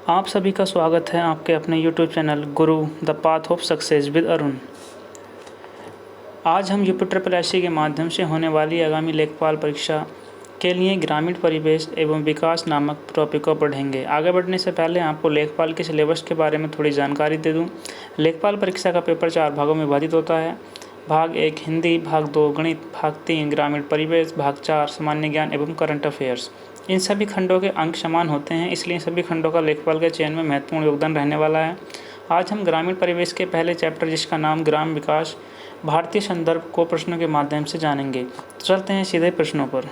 आप सभी का स्वागत है आपके अपने YouTube channel Guru the path of success with Arun. आज हम यूपिटर प्लसी के माध्यम से होने वाली आगामी लेखपाल परीक्षा के लिए ग्रामीण परिवेश एवं विकास नामक टॉपिक को पढ़ेंगे। आगे बढ़ने से पहले आपको लेखपाल के सिलेबस के बारे में थोड़ी जानकारी दे दूं। लेखपाल परीक्षा का पेपर 4 भागों में विभाजित होता है। भाग 1 हिंदी, भाग 2 गणित, भाग 3 ग्रामीण परिवेश, भाग 4 सामान्य ज्ञान एवं करंट अफेयर्स। इन सभी खंडों के अंक समान होते हैं, इसलिए सभी खंडों का लेखपाल के चयन में महत्वपूर्ण योगदान रहने वाला है। आज हम ग्रामीण परिवेश के पहले चैप्टर, जिसका नाम ग्राम विकास भारतीय संदर्भ, को प्रश्नों के माध्यम से जानेंगे। चलते हैं सीधे प्रश्नों पर।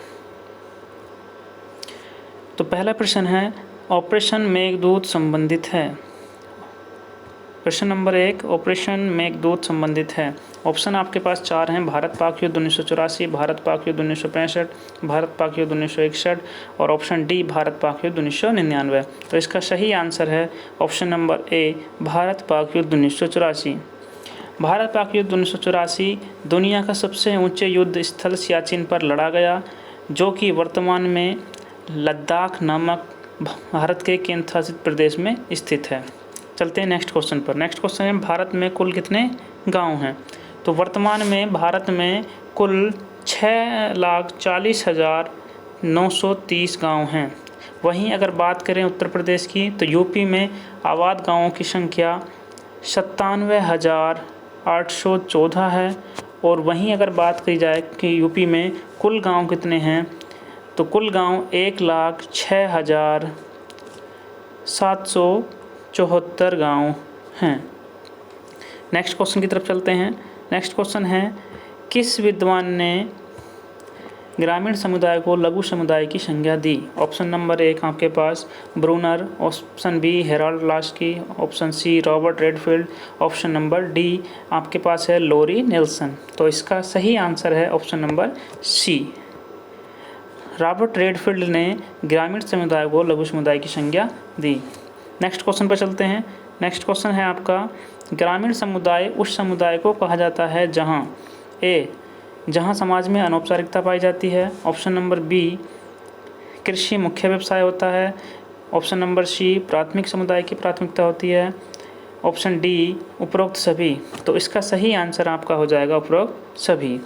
तो पहला प्रश्न है, ऑपरेशन मेघदूत संबंधित है। प्रश्न नंबर 1, ऑपरेशन मेघदूत संबंधित है। ऑप्शन आपके पास 4 हैं, भारत पाक युद्ध 1984, भारत पाक युद्ध 1965, भारत पाक युद्ध 1961 और ऑप्शन डी भारत पाक युद्ध 1999। तो इसका सही आंसर है ऑप्शन नंबर ए, भारत पाक युद्ध 1984। भारत पाक युद्ध 1984 दुनिया का सबसे ऊंचे युद्ध स्थल सियाचिन पर लड़ा गया, जो कि वर्तमान में लद्दाख नामक भारत के केंद्र शासित प्रदेश में स्थित है। चलते हैं नेक्स्ट क्वेश्चन पर। नेक्स्ट क्वेश्चन है, भारत में कुल कितने गांव हैं। तो वर्तमान में भारत में कुल 6,40,930 गांव हैं। वहीं अगर बात करें उत्तर प्रदेश की, तो यूपी में आबाद गांवों की संख्या 97,814 है। और वहीं अगर बात की जाए कि यूपी में कुल गांव कितने हैं, तो कुल गांव 1,06,774 गांव हैं। नेक्स्ट क्वेश्चन की तरफ चलते हैं। नेक्स्ट क्वेश्चन है, किस विद्वान ने ग्रामीण समुदाय को लघु समुदाय की संज्ञा दी। ऑप्शन नंबर 1 आपके पास Bruner, option B Harold Laski, option C Robert Redfield, option number D आपके पास है लोरी नेल्सन। तो इसका सही आंसर है option number C, Robert Redfield ने ग्रामीण समुदाय को लघु समुदाय की संज्ञा दी। नेक्स्ट क्वेश्चन पर चलते हैं। नेक्स्ट क्वेश्चन है आपका, ग्रामीण समुदाय उस समुदाय को कहा जाता है जहां समाज में अनौपचारिकता पाई जाती है। ऑप्शन नंबर बी, कृषि मुख्य व्यवसाय होता है। ऑप्शन नंबर सी, प्राथमिक समुदाय की प्राथमिकता होती है। ऑप्शन डी, उपरोक्त सभी। तो इसका सही आंसर आपका हो जाएगा उपरोक्त सभी।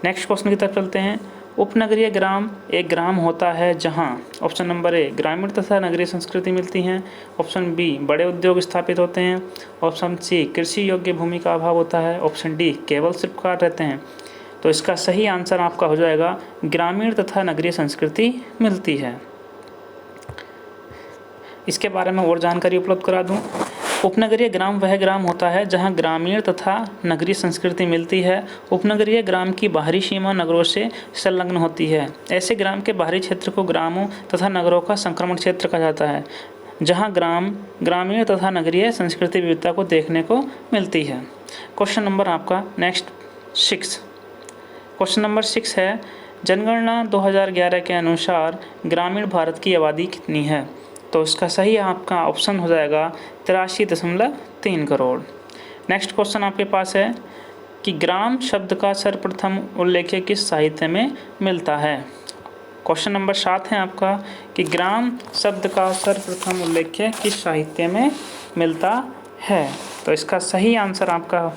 नेक्स्ट क्वेश्चन की तरफ चलते हैं। उपनगरीय ग्राम एक ग्राम होता है जहां ऑप्शन नंबर ए ग्रामीण तथा नगरीय संस्कृति मिलती हैं। ऑप्शन बी, बड़े उद्योग स्थापित होते हैं। ऑप्शन सी, कृषि योग्य भूमि का अभाव होता है। ऑप्शन डी, केवल शिल्पकार रहते हैं। तो इसका सही आंसर आपका हो जाएगा ग्रामीण तथा नगरीय संस्कृति मिलती है। इसके बारे में और जानकारी उपलब्ध करा दूं। उपनगरीय ग्राम वह ग्राम होता है जहां ग्रामीण तथा नगरीय संस्कृति मिलती है। उपनगरीय ग्राम की बाहरी सीमा नगरों से संलग्न होती है। ऐसे ग्राम के बाहरी क्षेत्र को ग्रामों तथा नगरों का संक्रमण क्षेत्र कहा जाता है, जहां ग्रामीण तथा नगरीय संस्कृति विविधता को देखने को मिलती है। क्वेश्चन नंबर आपका नेक्स्ट 6। क्वेश्चन नंबर 6 है, जनगणना 2011 के अनुसार ग्रामीण भारत की आबादी कितनी है। तो इसका सही आपका ऑप्शन हो जाएगा 83.3 करोड़। नेक्स्ट क्वेश्चन आपके पास है कि ग्राम शब्द का सर्वप्रथम उल्लेख किस साहित्य में मिलता है। क्वेश्चन नंबर 7 है आपका कि ग्राम शब्द का सर्वप्रथम उल्लेख किस साहित्य में मिलता है। तो इसका सही आंसर आपका,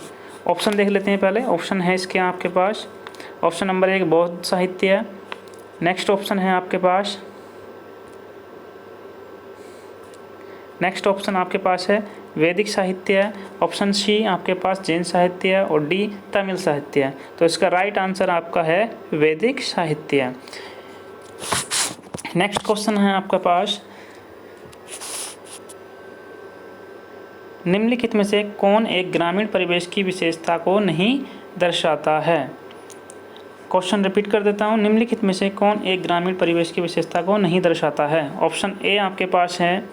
ऑप्शन देख लेते हैं पहले। ऑप्शन है इसके आपके पास, ऑप्शन नंबर 1 बौद्ध साहित्य। नेक्स्ट ऑप्शन है आपके पास, नेक्स्ट ऑप्शन आपके पास है वैदिक साहित्य। ऑप्शन सी आपके पास जैन साहित्य और डी तमिल साहित्य। तो इसका राइट आंसर आपका है वैदिक साहित्य। नेक्स्ट क्वेश्चन है आपके पास, निम्नलिखित में से कौन एक ग्रामीण परिवेश की विशेषता को नहीं दर्शाता है। क्वेश्चन रिपीट कर देता हूँ, निम्नलिखित में से कौन एक ग्रामीण परिवेश की विशेषता को नहीं दर्शाता है। ऑप्शन ए आपके पास है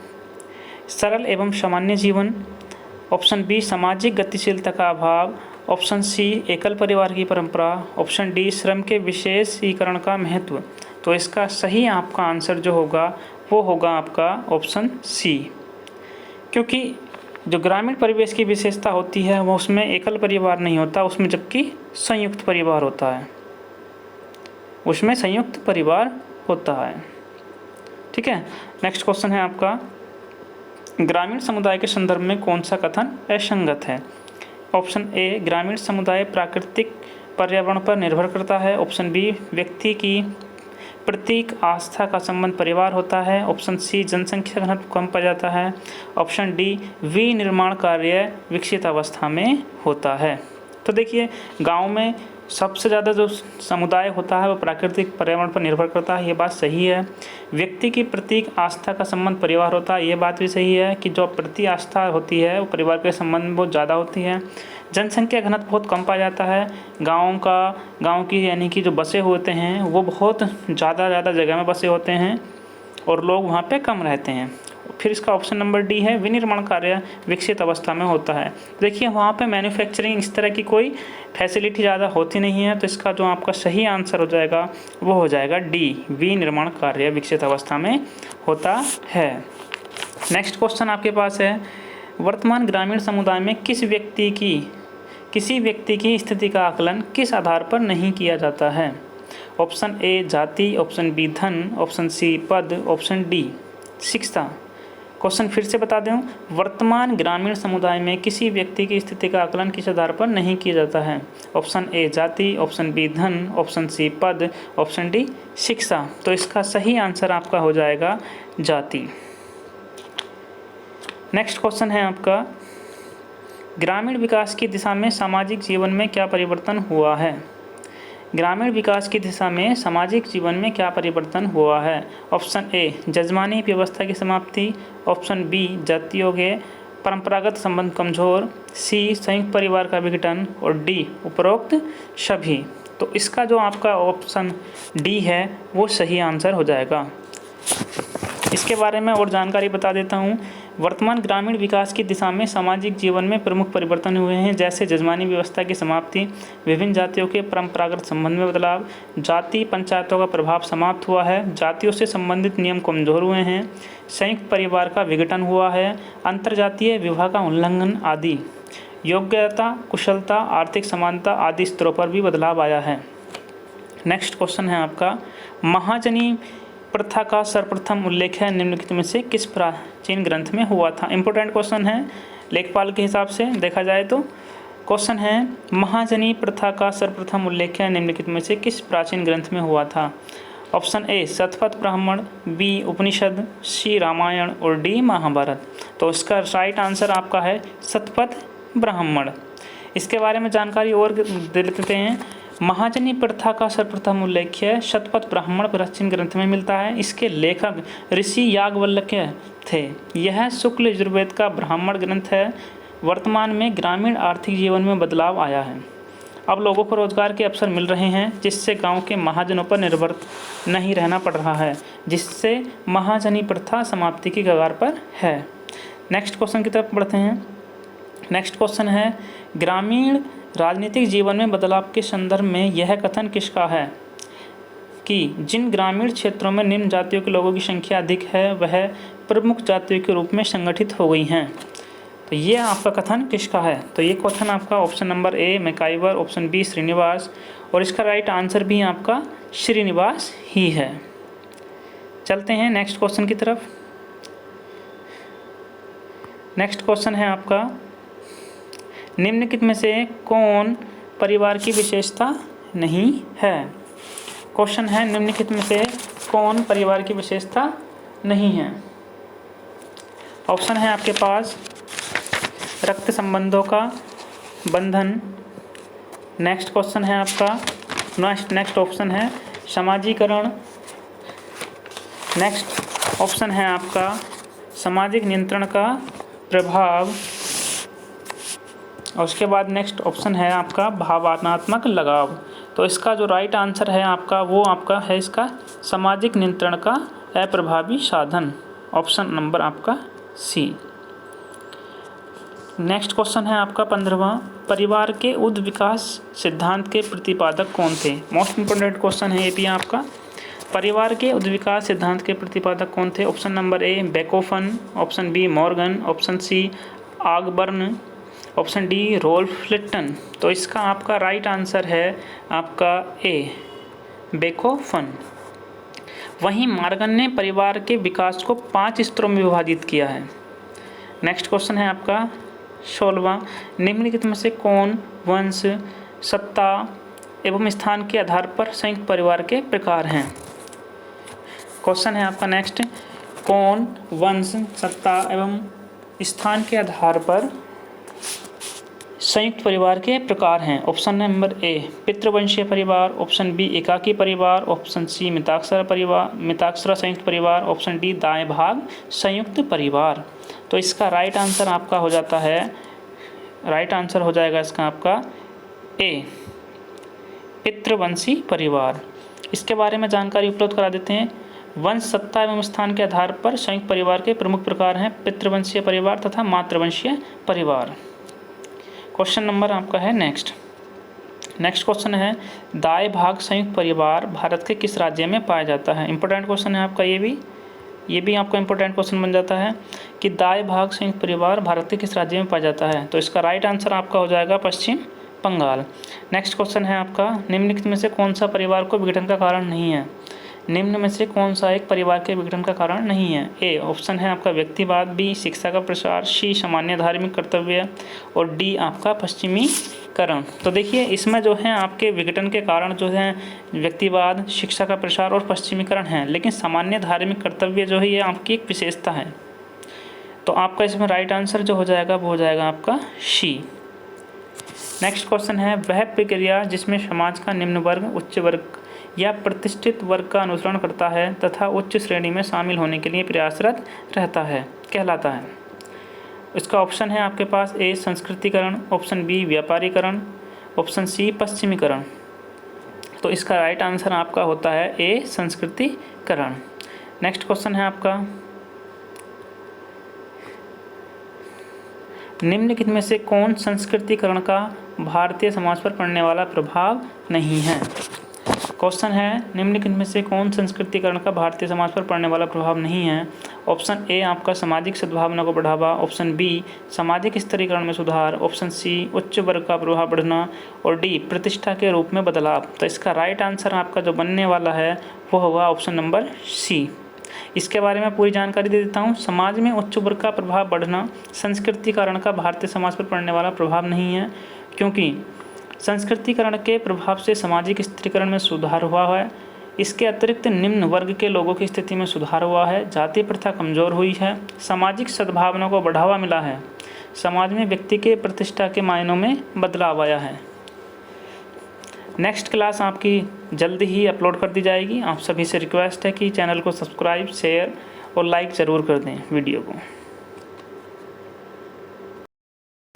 सरल एवं सामान्य जीवन। ऑप्शन बी, सामाजिक गतिशीलता का अभाव। ऑप्शन सी, एकल परिवार की परंपरा। ऑप्शन डी, श्रम के विशेषीकरण का महत्व। तो इसका सही आपका आंसर जो होगा वो होगा आपका ऑप्शन सी, क्योंकि जो ग्रामीण परिवेश की विशेषता होती है वो उसमें एकल परिवार नहीं होता, उसमें जबकि संयुक्त परिवार होता है, उसमें संयुक्त परिवार होता है। ठीक है। नेक्स्ट क्वेश्चन है आपका, ग्रामीण समुदाय के संदर्भ में कौन सा कथन असंगत है? ऑप्शन ए, ग्रामीण समुदाय प्राकृतिक पर्यावरण पर निर्भर करता है। ऑप्शन बी, व्यक्ति की प्रतीक आस्था का संबंध परिवार होता है। ऑप्शन सी, जनसंख्या घनत्व कम पाया जाता है। ऑप्शन डी, विनिर्माण कार्य विकसित अवस्था में होता है। तो देखिए, गांव में सबसे ज़्यादा जो समुदाय होता है वो प्राकृतिक पर्यावरण पर निर्भर करता है, ये बात सही है। व्यक्ति की प्रतीक आस्था का संबंध परिवार होता है, ये बात भी सही है कि जो प्रति आस्था होती है वो परिवार के संबंध में बहुत ज़्यादा होती है। जनसंख्या घनत्व बहुत कम पाया जाता है। गांव की यानी कि जो बसे होते हैं वो बहुत ज़्यादा जगह में बसे होते हैं और लोग वहाँ पे कम रहते हैं। फिर इसका ऑप्शन नंबर डी है, विनिर्माण कार्य विकसित अवस्था में होता है। देखिए, वहाँ पे मैन्युफैक्चरिंग इस तरह की कोई फैसिलिटी ज़्यादा होती नहीं है, तो इसका जो आपका सही आंसर हो जाएगा वो हो जाएगा डी, विनिर्माण कार्य विकसित अवस्था में होता है। नेक्स्ट क्वेश्चन आपके पास है, वर्तमान ग्रामीण समुदाय में किसी व्यक्ति की स्थिति का आकलन किस आधार पर नहीं किया जाता है? ऑप्शन ए, जाति। ऑप्शन बी, धन। ऑप्शन सी, पद। ऑप्शन डी, शिक्षा। क्वेश्चन फिर से बता दूं, वर्तमान ग्रामीण समुदाय में किसी व्यक्ति की स्थिति का आकलन किस आधार पर नहीं किया जाता है? ऑप्शन ए, जाति। ऑप्शन बी, धन। ऑप्शन सी, पद। ऑप्शन डी, शिक्षा। तो इसका सही आंसर आपका हो जाएगा जाति। नेक्स्ट क्वेश्चन है आपका, ग्रामीण विकास की दिशा में सामाजिक जीवन में क्या परिवर्तन हुआ है? ग्रामीण विकास की दिशा में सामाजिक जीवन में क्या परिवर्तन हुआ है? ऑप्शन ए, जजमानी व्यवस्था की समाप्ति। ऑप्शन बी, जातियों के परंपरागत संबंध कमजोर। सी, संयुक्त परिवार का विघटन। और डी, उपरोक्त सभी। तो इसका जो आपका ऑप्शन डी है वो सही आंसर हो जाएगा। इसके बारे में और जानकारी बता देता हूँ। वर्तमान ग्रामीण विकास की दिशा में सामाजिक जीवन में प्रमुख परिवर्तन हुए हैं, जैसे जजमानी व्यवस्था की समाप्ति, विभिन्न जातियों के परंपरागत संबंध में बदलाव, जाति पंचायतों का प्रभाव समाप्त हुआ है, जातियों से संबंधित नियम कमजोर हुए हैं, संयुक्त परिवार का विघटन हुआ है, अंतर्जातीय विवाह का उल्लंघन आदि, योग्यता, कुशलता, आर्थिक समानता आदि स्तरों पर भी बदलाव आया है। नेक्स्ट क्वेश्चन है आपका, महाजनी प्रथा का सर्वप्रथम उल्लेख है निम्नलिखित में से किस प्राचीन ग्रंथ में हुआ था? इंपॉर्टेंट क्वेश्चन है लेखपाल के हिसाब से देखा जाए तो। क्वेश्चन है, महाजनी प्रथा का सर्वप्रथम उल्लेख है निम्नलिखित में से किस प्राचीन ग्रंथ में हुआ था? Option A, Shatapatha Brahmana. B, उपनिषद। सी, रामायण। और डी, महाभारत। तो इसका राइट आंसर आपका है शतपथ ब्राह्मण। इसके बारे में जानकारी और दे लेते हैं। महाजनी प्रथा का सर्वप्रथम उल्लेख शतपथ ब्राह्मण प्राचीन ग्रंथ में मिलता है। इसके लेखक ऋषि याज्ञवल्क्य थे। यह शुक्ल यजुर्वेद का ब्राह्मण ग्रंथ है। वर्तमान में ग्रामीण आर्थिक जीवन में बदलाव आया है। अब लोगों को रोजगार के अवसर मिल रहे हैं, जिससे गांव के महाजनों पर निर्भर नहीं रहना पड़ रहा है, जिससे महाजनी प्रथा समाप्ति की कगार पर है। नेक्स्ट क्वेश्चन की तरफ बढ़ते हैं। नेक्स्ट क्वेश्चन है, ग्रामीण राजनीतिक जीवन में बदलाव के संदर्भ में यह कथन किसका है कि जिन ग्रामीण क्षेत्रों में निम्न जातियों के लोगों की संख्या अधिक है वह प्रमुख जातियों के रूप में संगठित हो गई हैं? तो ये आपका कथन किसका है? तो ये कथन आपका option number A, MacIver. Option B, Srinivas. और इसका राइट आंसर भी आपका श्रीनिवास ही है। चलते हैं नेक्स्ट क्वेश्चन की तरफ। नेक्स्ट क्वेश्चन है आपका, निम्नलिखित में से कौन परिवार की विशेषता नहीं है? क्वेश्चन है, निम्नलिखित में से कौन परिवार की विशेषता नहीं है? ऑप्शन है आपके पास रक्त संबंधों का बंधन। नेक्स्ट क्वेश्चन है आपका, नेक्स्ट ऑप्शन है समाजीकरण। नेक्स्ट ऑप्शन है आपका सामाजिक नियंत्रण का प्रभाव। और उसके बाद नेक्स्ट ऑप्शन है आपका भावनात्मक लगाव। तो इसका जो राइट आंसर है आपका वो आपका है इसका सामाजिक नियंत्रण का अप्रभावी साधन। ऑप्शन नंबर आपका सी। नेक्स्ट क्वेश्चन है आपका 15वां, परिवार के उद विकास सिद्धांत के प्रतिपादक कौन थे? मोस्ट इंपोर्टेंट क्वेश्चन है ये भी आपका। परिवार के उद विकास सिद्धांत के प्रतिपादक कौन थे? Option number A, Bachofen. Option B, Morgan. Option C, Ogburn. Option D, Ralph Linton. तो इसका आपका राइट आंसर है आपका ए, बेकोफन। वहीं मॉर्गन ने परिवार के विकास को 5 स्तरों में विभाजित किया है। नेक्स्ट क्वेश्चन है आपका 16वां, निम्नलिखित में से कौन वंश, सत्ता एवं स्थान के आधार पर संयुक्त परिवार के प्रकार हैं। क्वेश्चन है आपका नेक्स्ट, कौन वंश, सत्ता एवं स्थान के आधार पर संयुक्त परिवार के प्रकार हैं। ऑप्शन नंबर ए पितृवंशीय परिवार, ऑप्शन बी एकाकी परिवार, ऑप्शन सी मिताक्षरा संयुक्त परिवार, ऑप्शन डी दाएं भाग संयुक्त परिवार। तो इसका राइट आंसर आपका हो जाता है, राइट आंसर हो जाएगा इसका आपका ए पितृवंशी परिवार। इसके बारे में जानकारी उपलब्ध करा देते हैं। वंश, सत्ता एवं स्थान के आधार पर संयुक्त परिवार के प्रमुख प्रकार हैं पितृवंशीय परिवार तथा मातृवंशीय परिवार। क्वेश्चन नंबर आपका है नेक्स्ट क्वेश्चन है, दाएं भाग संयुक्त परिवार भारत के किस राज्य में पाया जाता है। इंपॉर्टेंट क्वेश्चन है आपका ये भी आपका इंपॉर्टेंट क्वेश्चन बन जाता है कि दाएं भाग संयुक्त परिवार भारत के किस राज्य में पाया जाता है। तो इसका राइट आंसर आपका हो जाएगा पश्चिम बंगाल। नेक्स्ट क्वेश्चन है आपका, निम्नलिखित में से कौन सा परिवार को विघटन का कारण नहीं है। निम्न में से कौन सा एक परिवार के विघटन का कारण नहीं है। ए ऑप्शन है आपका व्यक्तिवाद, बी शिक्षा का प्रसार, सी सामान्य धार्मिक कर्तव्य और डी आपका पश्चिमीकरण। तो देखिए इसमें जो है आपके विघटन के कारण जो है व्यक्तिवाद, शिक्षा का प्रसार और पश्चिमीकरण है, लेकिन सामान्य धार्मिक कर्तव्य जो है ये आपकी एक विशेषता है। तो आपका इसमें राइट आंसर जो हो जाएगा वो हो जाएगा आपका सी। नेक्स्ट क्वेश्चन है, वह प्रक्रिया जिसमें समाज का निम्न वर्ग उच्च वर्ग या प्रतिष्ठित वर्ग का अनुसरण करता है तथा उच्च श्रेणी में शामिल होने के लिए प्रयासरत रहता है कहलाता है। इसका ऑप्शन है आपके पास ए संस्कृतिकरण, ऑप्शन बी व्यापारीकरण, ऑप्शन सी पश्चिमीकरण। तो इसका राइट आंसर आपका होता है ए संस्कृतिकरण। नेक्स्ट क्वेश्चन है आपका, निम्नलिखित में से कौन संस्कृतिकरण का भारतीय समाज पर पड़ने वाला प्रभाव नहीं है। क्वेश्चन है, निम्नलिखित में से कौन संस्कृतिकरण का भारतीय समाज पर पड़ने वाला प्रभाव नहीं है। ऑप्शन ए आपका सामाजिक सद्भावना को बढ़ावा, ऑप्शन बी सामाजिक स्तरीकरण में सुधार, ऑप्शन सी उच्च वर्ग का प्रभाव बढ़ना और डी प्रतिष्ठा के रूप में बदलाव। तो इसका राइट आंसर आपका जो बनने वाला है वो होगा ऑप्शन नंबर सी। इसके बारे में पूरी जानकारी दे देता हूँ। समाज में उच्च वर्ग का प्रभाव बढ़ना संस्कृतिकरण का भारतीय समाज पर पड़ने वाला प्रभाव नहीं है, क्योंकि संस्कृतिकरण के प्रभाव से सामाजिक स्थिरीकरण में सुधार हुआ है। इसके अतिरिक्त निम्न वर्ग के लोगों की स्थिति में सुधार हुआ है, जाति प्रथा कमज़ोर हुई है, सामाजिक सद्भावना को बढ़ावा मिला है, समाज में व्यक्ति के प्रतिष्ठा के मायनों में बदलाव आया है। नेक्स्ट क्लास आपकी जल्दी ही अपलोड कर दी जाएगी। आप सभी से रिक्वेस्ट है कि चैनल को सब्सक्राइब, शेयर और लाइक ज़रूर कर दें वीडियो को।